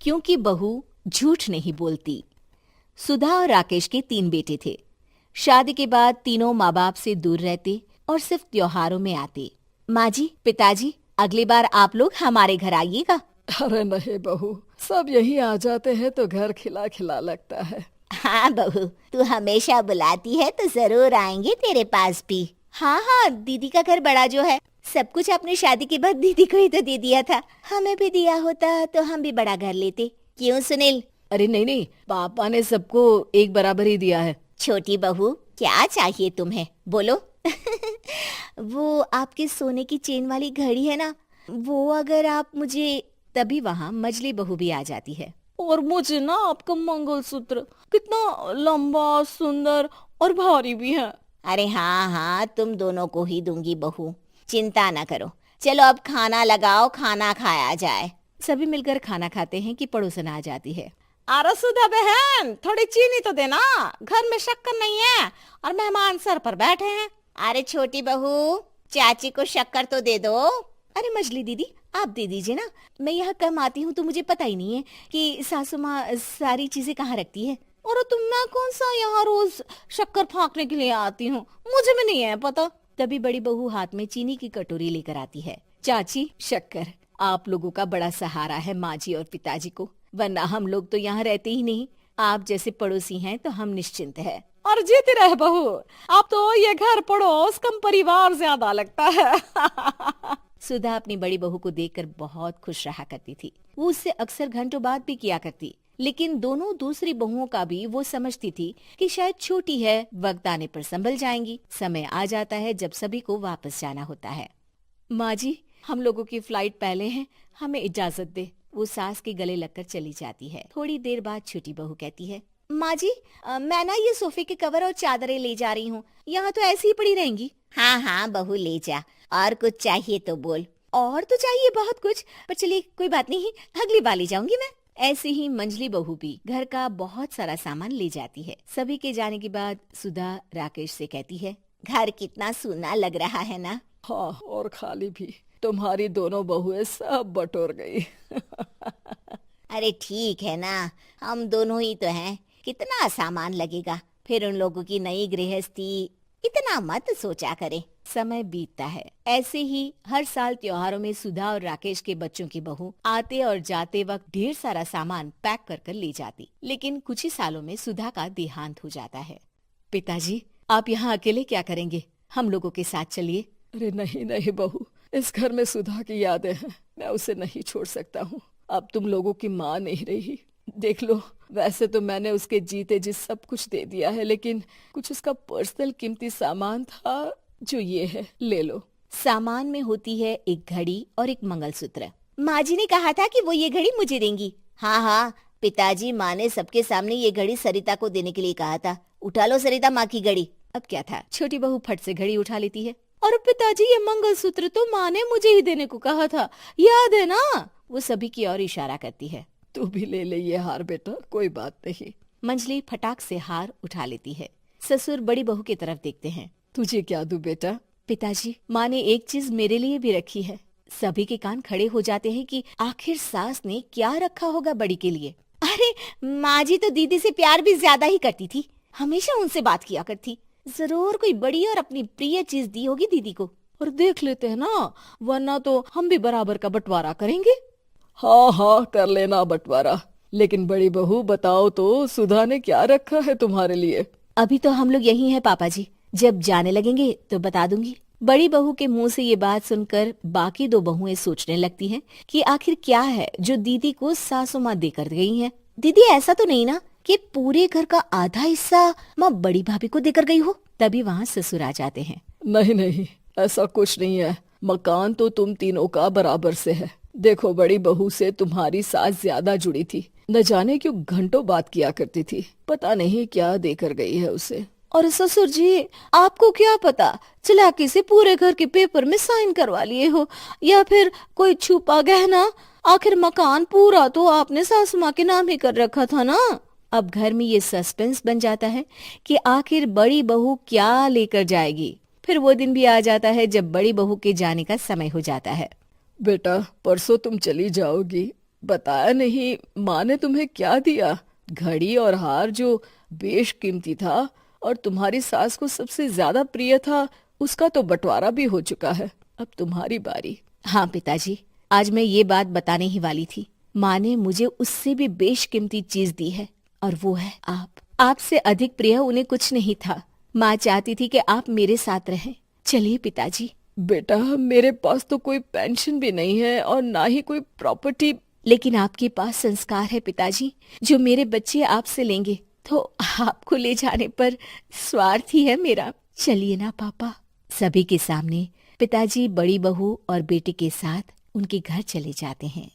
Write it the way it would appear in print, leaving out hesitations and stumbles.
क्योंकि बहू झूठ नहीं बोलती। सुधा और राकेश के 3 बेटे थे। शादी के बाद तीनों माँ बाप से दूर रहते और सिर्फ त्योहारों में आते। माँ जी, पिताजी, अगली बार आप लोग हमारे घर आइएगा। अरे नहीं बहू, सब यहीं आ जाते हैं तो घर खिला खिला लगता है। हाँ बहू, तू हमेशा बुलाती है तो जरूर आएंगे तेरे पास भी। हाँ हाँ, दीदी का घर बड़ा जो है, सब कुछ अपनी शादी के बाद दीदी को ही तो दे दिया था। हमें भी दिया होता तो हम भी बड़ा घर लेते। क्यों सुनील? अरे नहीं नहीं, पापा ने सबको एक बराबर ही दिया है। छोटी बहू, क्या चाहिए तुम्हें, बोलो। वो आपके सोने की चेन वाली घड़ी है ना, वो अगर आप मुझे, तभी वहाँ मजली बहू भी आ जाती है। और मुझे ना आपका मंगलसूत्र कितना लंबा, सुंदर और भारी भी है। अरे हाँ हाँ, तुम दोनों को ही दूंगी बहू, चिंता ना करो। चलो अब खाना लगाओ, खाना खाया जाए। सभी मिलकर खाना खाते हैं कि पड़ोसन आ जाती है। अरे सुधा बहन, थोड़ी चीनी तो देना, घर में शक्कर नहीं है और मेहमान सर पर बैठे हैं। अरे छोटी बहू, चाची को शक्कर तो दे दो। अरे मजली दीदी, आप दे दीजिए ना, मैं यहाँ कम आती हूँ तो मुझे पता ही नहीं है कि सासू माँ सारी चीजें कहाँ रखती है। और तुम, मैं कौन सा यहाँ रोज शक्कर फाँकने के लिए आती हूँ, मुझे भी नहीं है पता। तभी बड़ी बहू हाथ में चीनी की कटोरी लेकर आती है। चाची, शक्कर आप लोगों का बड़ा सहारा है माँ जी और पिताजी को, वरना हम लोग तो यहाँ रहते ही नहीं। आप जैसे पड़ोसी हैं तो हम निश्चिंत है। और जीती रहे बहू, अब तो ये घर पड़ोस कम परिवार ज्यादा लगता है। सुधा अपनी बड़ी बहू को देखकर बहुत खुश रहा करती थी। वो उससे अक्सर घंटों बात भी किया करती, लेकिन दोनों दूसरी बहुओं का भी वो समझती थी कि शायद छोटी है, वक्त आने पर संभल जाएंगी। समय आ जाता है जब सभी को वापस जाना होता है। माँ जी, हम लोगों की फ्लाइट पहले है, हमें इजाजत दे। वो सास के गले लगकर चली जाती है। थोड़ी देर बाद छोटी बहू कहती है, माँ जी, मैं ना ये सोफे के कवर और चादरें ले जा रही हूँ, यहाँ तो ऐसी ही पड़ी रहेंगी। हाँ हाँ बहू, ले जा, और कुछ चाहिए तो बोल। और तो चाहिए बहुत कुछ, पर चलिए कोई बात नहीं, अगली बार ले जाऊंगी मैं। ऐसे ही मंजली बहू भी घर का बहुत सारा सामान ले जाती है। सभी के जाने के बाद सुधा राकेश से कहती है, घर कितना सूना लग रहा है ना। हाँ, और खाली भी। तुम्हारी दोनों बहुएं सब बटोर गई। अरे ठीक है ना, हम दोनों ही तो हैं, कितना सामान लगेगा, फिर उन लोगों की नई गृहस्थी, इतना मत सोचा करे। समय बीतता है। ऐसे ही हर साल त्योहारों में सुधा और राकेश के बच्चों की बहू आते और जाते वक्त ढेर सारा सामान पैक कर कर ले जाती। लेकिन कुछ ही सालों में सुधा का देहांत हो जाता है। पिताजी, आप यहाँ अकेले क्या करेंगे? हम लोगों के साथ चलिए। अरे नहीं नहीं बहू, इस घर में सुधा की यादें हैं, मैं उसे नहीं छोड़ सकता हूँ। अब तुम लोगों की माँ नहीं रही। देख लो, वैसे तो मैंने उसके जीते जी सब कुछ दे दिया है, लेकिन कुछ उसका पर्सनल कीमती सामान था जो ये है, ले लो। सामान में होती है एक घड़ी और एक मंगलसूत्र। माँ जी ने कहा था कि वो ये घड़ी मुझे देंगी। हाँ हाँ, पिताजी, माँ ने सबके सामने ये घड़ी सरिता को देने के लिए कहा था। उठा लो सरिता माँ की घड़ी। अब क्या था, छोटी बहू फट से घड़ी उठा लेती है। और पिताजी, ये मंगलसूत्र तो माँ ने मुझे ही देने को कहा था, याद है ना? वो सभी की ओर इशारा करती है। तू भी ले ले ये हार बेटा, कोई बात नहीं। मंजली फटाक से हार उठा लेती है। ससुर बड़ी बहू की तरफ देखते हैं। तुझे क्या दूं बेटा? पिताजी, माँ ने एक चीज मेरे लिए भी रखी है। सभी के कान खड़े हो जाते हैं कि आखिर सास ने क्या रखा होगा बड़ी के लिए। अरे माँ जी तो दीदी से प्यार भी ज्यादा ही करती थी, हमेशा उनसे बात किया करती। जरूर कोई बड़ी और अपनी प्रिय चीज दी होगी दीदी को। और देख लेते हैं ना, वरना तो हम भी बराबर का बंटवारा करेंगे। हाँ हाँ, कर लेना बंटवारा। लेकिन बड़ी बहू बताओ तो, सुधा ने क्या रखा है तुम्हारे लिए? अभी तो हम लोग यही हैं पापा जी, जब जाने लगेंगे तो बता दूंगी। बड़ी बहू के मुंह से ये बात सुनकर बाकी 2 बहुएं सोचने लगती हैं कि आखिर क्या है जो दीदी को सासू माँ देकर गई हैं। दीदी, ऐसा तो नहीं ना कि पूरे घर का आधा हिस्सा माँ बड़ी भाभी को देकर गई हो? तभी वहाँ ससुर आ जाते हैं। नहीं नहीं, ऐसा कुछ नहीं है। मकान तो तुम तीनों का बराबर से है। देखो, बड़ी बहू से तुम्हारी सास ज्यादा जुड़ी थी, न जाने क्यों घंटों बात किया करती थी। पता नहीं क्या देकर गई है उसे। और ससुर जी, आपको क्या पता, चालाकी से पूरे घर के पेपर में साइन करवा लिए हो, या फिर कोई छुपा गहना। आखिर मकान पूरा तो आपने सासू माँ के नाम ही कर रखा था ना। अब घर में ये सस्पेंस बन जाता है कि आखिर बड़ी बहू क्या लेकर जाएगी। फिर वो दिन भी आ जाता है जब बड़ी बहू के जाने का समय हो जाता है। बेटा, परसों तुम चली जाओगी, बताया नहीं, माँ ने तुम्हें क्या दिया? घड़ी और हार जो बेशकीमती था और तुम्हारी सास को सबसे ज्यादा प्रिय था, उसका तो बंटवारा भी हो चुका है। अब तुम्हारी बारी। हाँ पिताजी, आज मैं ये बात बताने ही वाली थी। माँ ने मुझे उससे भी बेशकीमती चीज दी है और वो है आप। आपसे अधिक प्रिय उन्हें कुछ नहीं था। माँ चाहती थी कि आप मेरे साथ रहें। चलिए पिताजी। बेटा, मेरे पास तो कोई पेंशन भी नहीं है और ना ही कोई प्रॉपर्टी। लेकिन आपके पास संस्कार है पिताजी, जो मेरे बच्चे आपसे लेंगे, तो आपको ले जाने पर स्वार्थ ही है मेरा। चलिए ना पापा। सभी के सामने पिताजी बड़ी बहू और बेटे के साथ उनके घर चले जाते हैं।